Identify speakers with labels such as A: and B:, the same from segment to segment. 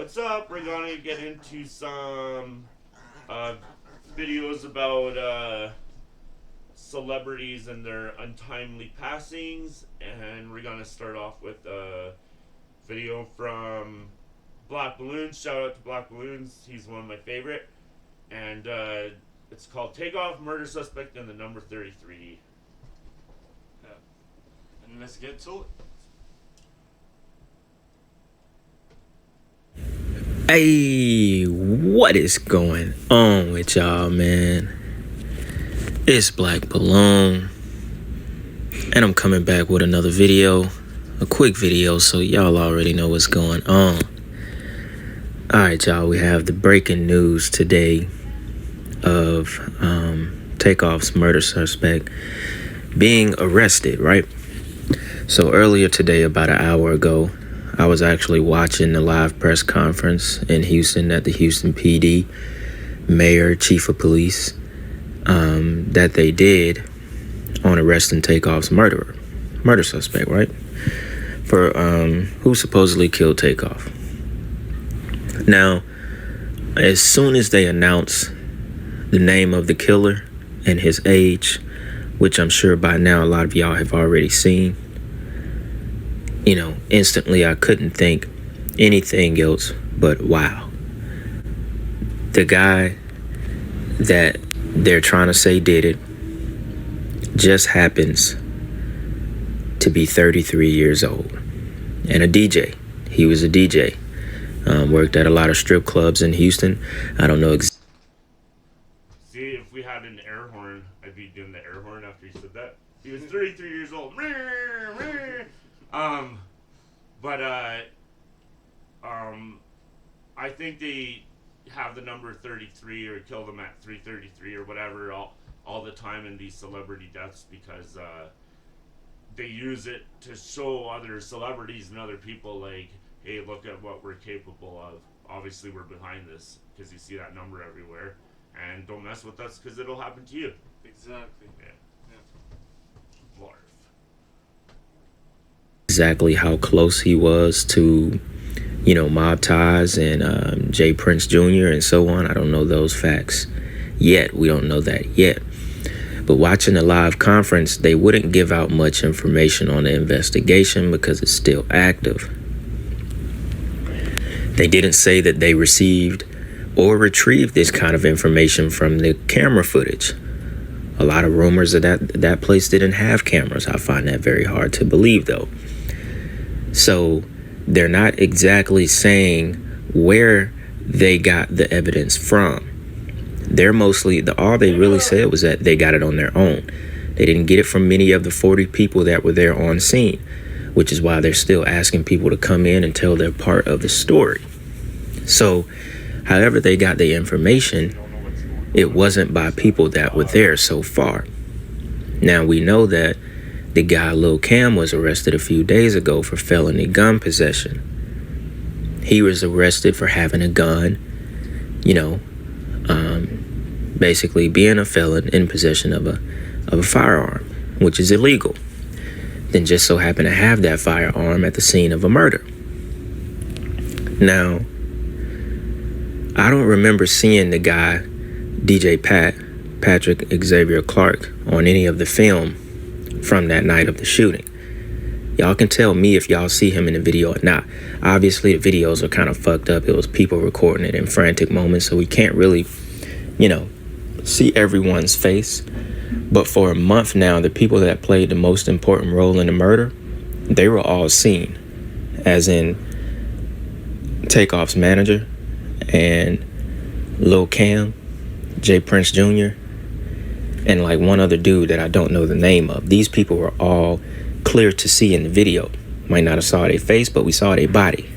A: what's up? We're gonna get into some uh, videos about celebrities and their untimely passings, and we're gonna start off with a video from Black Balloons. Shout out to Black Balloons, he's one of my favorite, and it's called "Takeoff Murder Suspect in the Number 33."
B: Yeah. And let's get to it.
C: Hey, what is going on with y'all, man? It's Black Balloon, and I'm coming back with another video, a quick video, so y'all already know what's going on. Alright, y'all, we have the breaking news today of Takeoff's murder suspect being arrested, right? So earlier today, about an hour ago, I was actually watching the live press conference in Houston at the Houston PD, mayor, chief of police, that they did on arresting Takeoff's murder suspect, right? For who supposedly killed Takeoff. Now, as soon as they announced the name of the killer and his age, which I'm sure by now a lot of y'all have already seen, you know, instantly I couldn't think anything else but wow. The guy that they're trying to say did it just happens to be 33 years old and a DJ. He was a DJ. Worked at a lot of strip clubs in Houston. I don't know
A: See, if we had an air horn, I'd be doing the air horn after he said that. He was 33 years old. I think they have the number 33 or kill them at 333 or whatever all the time in these celebrity deaths because they use it to show other celebrities and other people like, hey, look at what we're capable of. Obviously, we're behind this because you see that number everywhere. And don't mess with us because it'll happen to you.
B: Exactly.
A: Yeah. Larf.
C: exactly how close he was to, you know, mob ties and Jay Prince Jr. and so on. I don't know those facts yet. We don't know that yet. But watching the live conference, they wouldn't give out much information on the investigation because it's still active. They didn't say that they received or retrieved this kind of information from the camera footage. A lot of rumors that place didn't have cameras. I find that very hard to believe, though. So they're not exactly saying where they got the evidence from. They're mostly, all they really said was that they got it on their own. They didn't get it from many of the 40 people that were there on scene, which is why they're still asking people to come in and tell their part of the story. So, however they got the information, it wasn't by people that were there so far. Now, we know that the guy Lil Cam was arrested a few days ago for felony gun possession. He was arrested for having a gun, you know, basically being a felon in possession of a firearm, which is illegal. Then just so happened to have that firearm at the scene of a murder. Now, I don't remember seeing the guy, DJ Patrick Xavier Clark, on any of the film from that night of the shooting. Y'all can tell me if y'all see him in the video or not. Obviously, the videos are kind of fucked up. It was people recording it in frantic moments, so we can't really, you know, see everyone's face. But for a month now, the people that played the most important role in the murder, they were all seen, as in Takeoff's manager and Lil Cam, Jay Prince Jr., and like one other dude that I don't know the name of. These people were all clear to see in the video. Might not have saw their face, but we saw their body.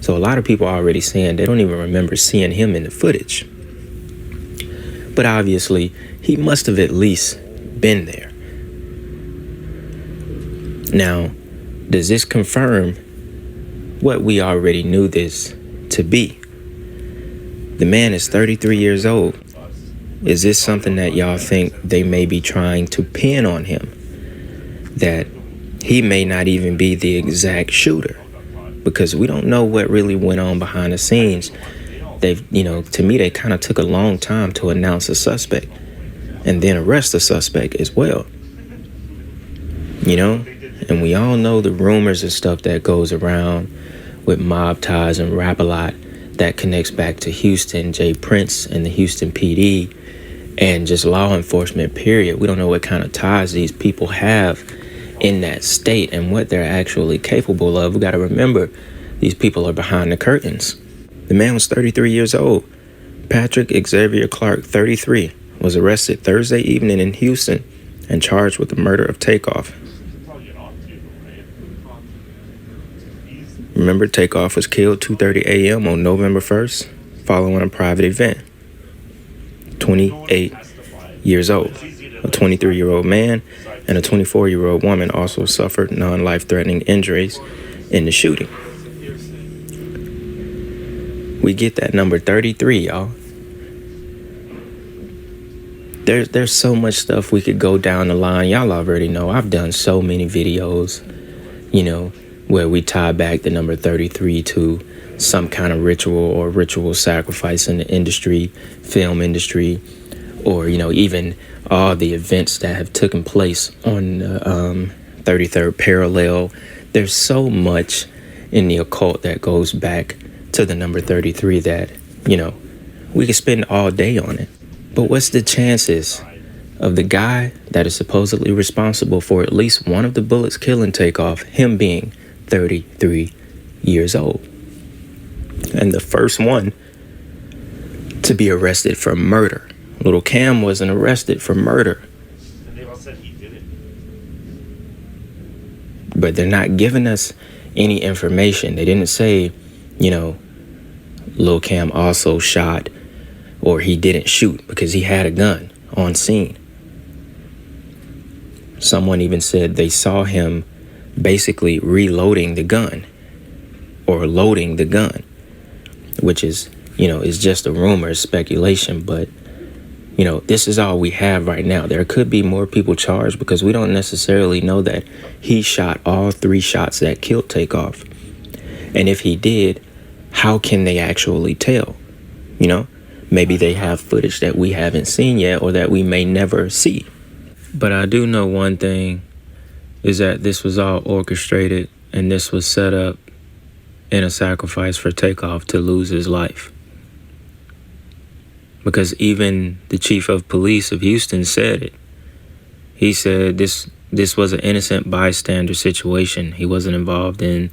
C: So a lot of people are already saying they don't even remember seeing him in the footage. But obviously, he must have at least been there. Now, does this confirm what we already knew this to be? The man is 33 years old. Is this something that y'all think they may be trying to pin on him? That he may not even be the exact shooter, because we don't know what really went on behind the scenes. They've, to me, they kind of took a long time to announce a suspect and then arrest the suspect as well. And we all know the rumors and stuff that goes around with mob ties and Rap-A-Lot that connects back to Houston, Jay Prince and the Houston PD and just law enforcement, period. We don't know what kind of ties these people have in that state and what they're actually capable of. We got to remember, these people are behind the curtains. The man was 33 years old. Patrick Xavier Clark, 33, was arrested Thursday evening in Houston and charged with the murder of Takeoff. Remember, Takeoff was killed 2:30 a.m. on November 1st following a private event. 28 years old. A 23-year-old man and a 24-year-old woman also suffered non-life-threatening injuries in the shooting. We get that number 33, y'all. There's so much stuff we could go down the line. Y'all already know I've done so many videos, where we tie back the number 33 to some kind of ritual or ritual sacrifice in the industry, film industry, or, even all the events that have taken place on the 33rd parallel. There's so much in the occult that goes back to the number 33 that, we could spend all day on it. But what's the chances of the guy that is supposedly responsible for at least one of the bullets killing Takeoff, him being 33 years old? And the first one to be arrested for murder. Little Cam wasn't arrested for murder.
A: They all said he did it.
C: But they're not giving us any information. They didn't say, Lil Cam also shot or he didn't shoot because he had a gun on scene. Someone even said they saw him basically reloading the gun or loading the gun, which is, is just a rumor, speculation. But, this is all we have right now. There could be more people charged because we don't necessarily know that he shot all 3 shots that killed Takeoff. And if he did, how can they actually tell? Maybe they have footage that we haven't seen yet or that we may never see. But I do know one thing is that this was all orchestrated and this was set up in a sacrifice for Takeoff to lose his life. Because even the chief of police of Houston said it. He said this was an innocent bystander situation. He wasn't involved in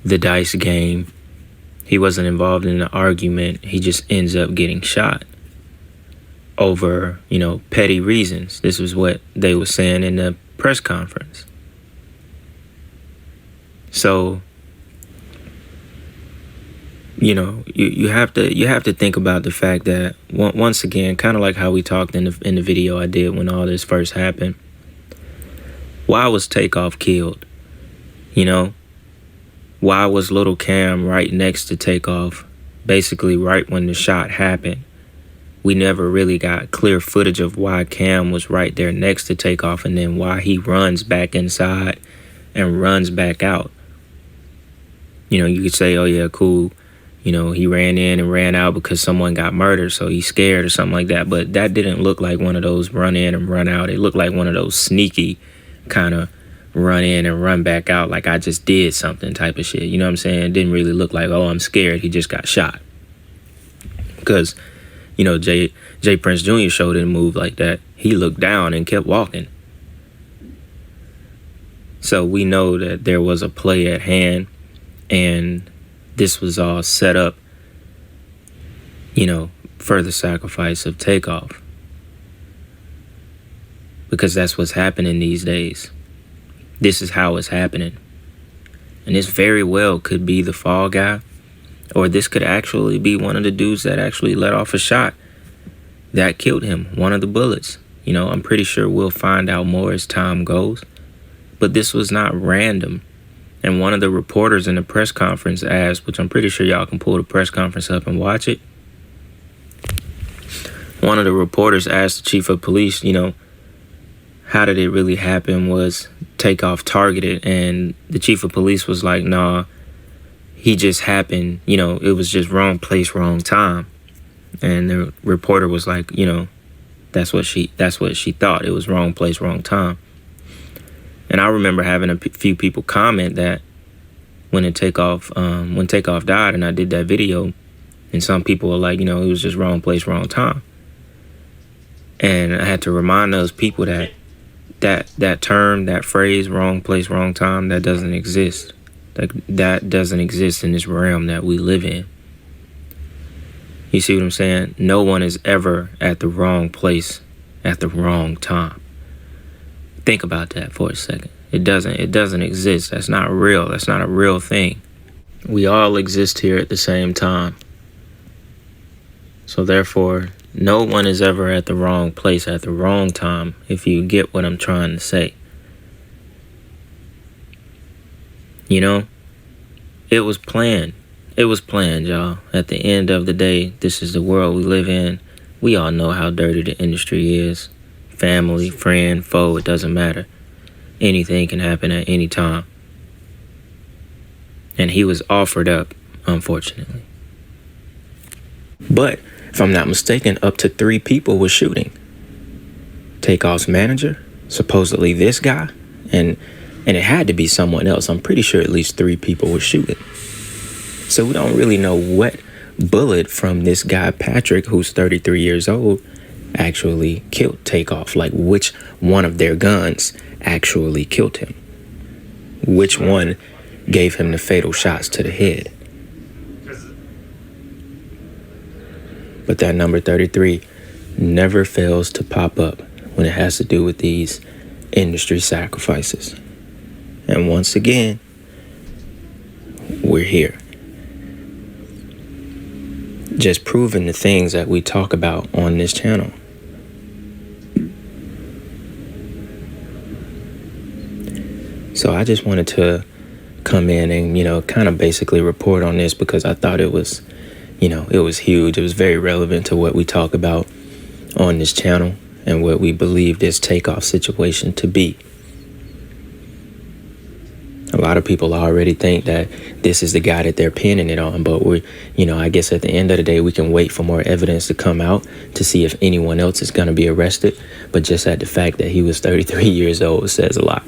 C: the dice game. He wasn't involved in an argument. He just ends up getting shot over, petty reasons. This was what they were saying in the press conference. So, you have to think about the fact that once again, kind of like how we talked in the video I did when all this first happened. Why was Takeoff killed? Why was Little Cam right next to Takeoff, basically right when the shot happened? We never really got clear footage of why Cam was right there next to Takeoff and then why he runs back inside and runs back out. You could say, oh yeah, cool. He ran in and ran out because someone got murdered, so he's scared or something like that. But that didn't look like one of those run in and run out. It looked like one of those sneaky kind of run in and run back out like I just did something type of shit. You know what I'm saying? It didn't really look like, oh, I'm scared. He just got shot. Because, Jay Prince Jr. showed didn't move like that. He looked down and kept walking. So we know that there was a play at hand and this was all set up, for the sacrifice of Takeoff. Because that's what's happening these days. This is how it's happening. And this very well could be the fall guy, or this could actually be one of the dudes that actually let off a shot that killed him, one of the bullets. I'm pretty sure we'll find out more as time goes. But this was not random. And one of the reporters in the press conference asked, which I'm pretty sure y'all can pull the press conference up and watch it. One of the reporters asked the chief of police, how did it really happen? Was Takeoff targeted? And the chief of police was like, nah, he just happened, you know, it was just wrong place, wrong time. And the reporter was like, you know, that's what she thought. It was wrong place, wrong time. And I remember having a few people comment that when Takeoff died, and I did that video, and some people were like, you know, it was just wrong place, wrong time. And I had to remind those people that term, that phrase, wrong place, wrong time, that doesn't exist. That doesn't exist in this realm that we live in. You see what I'm saying? No one is ever at the wrong place at the wrong time. Think about that for a second. It doesn't exist. That's not real. That's not a real thing. We all exist here at the same time. So therefore, no one is ever at the wrong place at the wrong time, if you get what I'm trying to say. You know? It was planned. It was planned, y'all. At the end of the day, this is the world we live in. We all know how dirty the industry is. Family, friend, foe, it doesn't matter. Anything can happen at any time. And he was offered up, unfortunately. But, if I'm not mistaken, up to 3 people were shooting. Takeoff's manager, supposedly this guy, and it had to be someone else. I'm pretty sure at least 3 people were shooting. So we don't really know what bullet from this guy, Patrick, who's 33 years old, actually killed Takeoff. Like, which one of their guns actually killed him? Which one gave him the fatal shots to the head? But that number 33 never fails to pop up when it has to do with these industry sacrifices. And once again, we're here. Just proving the things that we talk about on this channel. So I just wanted to come in and, you know, kind of basically report on this because I thought it was, you know, it was huge. It was very relevant to what we talk about on this channel and what we believe this Takeoff situation to be. A lot of people already think that this is the guy that they're pinning it on, but we, you know, I guess at the end of the day, we can wait for more evidence to come out to see if anyone else is going to be arrested. But just at the fact that he was 33 years old says a lot.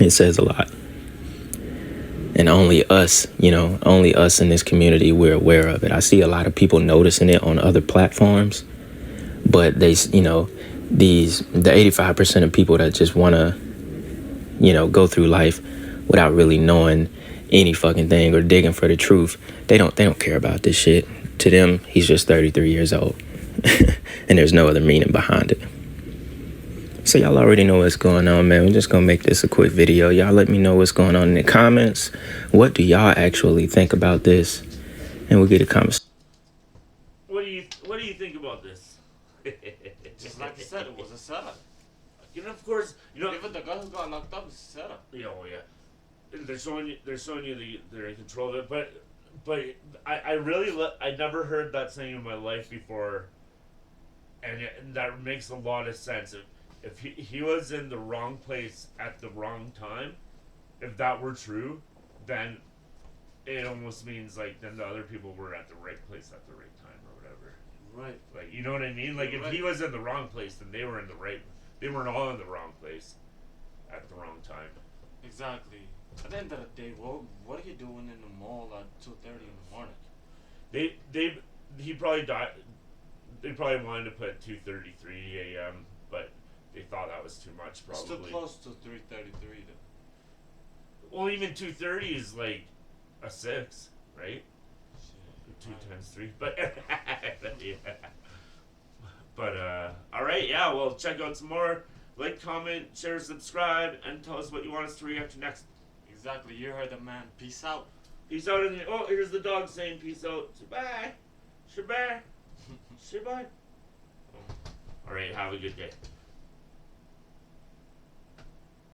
C: It says a lot. And only us, you know, only us in this community, we're aware of it. I see a lot of people noticing it on other platforms, but they, you know, the 85% of people that just want to, you know, go through life without really knowing any fucking thing or digging for the truth. They don't care about this shit. To them, he's just 33 years old. And there's no other meaning behind it. So y'all already know what's going on, man. We're just gonna make this a quick video. Y'all let me know what's going on in the comments. What do y'all actually think about this? And we'll get a comment.
A: What do you think about this?
B: Just like you said, it was a setup.
A: You know, of course, you know.
B: Even the guy who got locked up is a setup.
A: You know, yeah. They're showing you they're in control of it, but I really I never heard that saying in my life before, and that makes a lot of sense. If he was in the wrong place at the wrong time, if that were true, then it almost means like then the other people were at the right place at the right time or whatever.
B: Right.
A: Like, you know what I mean? Like, if he was in the wrong place, then they were in the right. They weren't all in the wrong place at the wrong time.
B: Exactly. At the end of the day, what are you doing in the mall at 2:30 in the morning?
A: He probably died. They probably wanted to put 2:33 a.m., but they thought that was too much. Probably.
B: It's too close to 3:33 though.
A: Well, even 2:30 is like a 6, right? 2 times 3, but yeah. But all right, yeah. Well, check out some more. Like, comment, share, subscribe, and tell us what you want us to react to next.
B: Exactly. You heard the man. Peace out.
A: Peace out. Oh, here's the dog saying peace out. Bye. Shabbat. Shabbat. All right. Have a good day.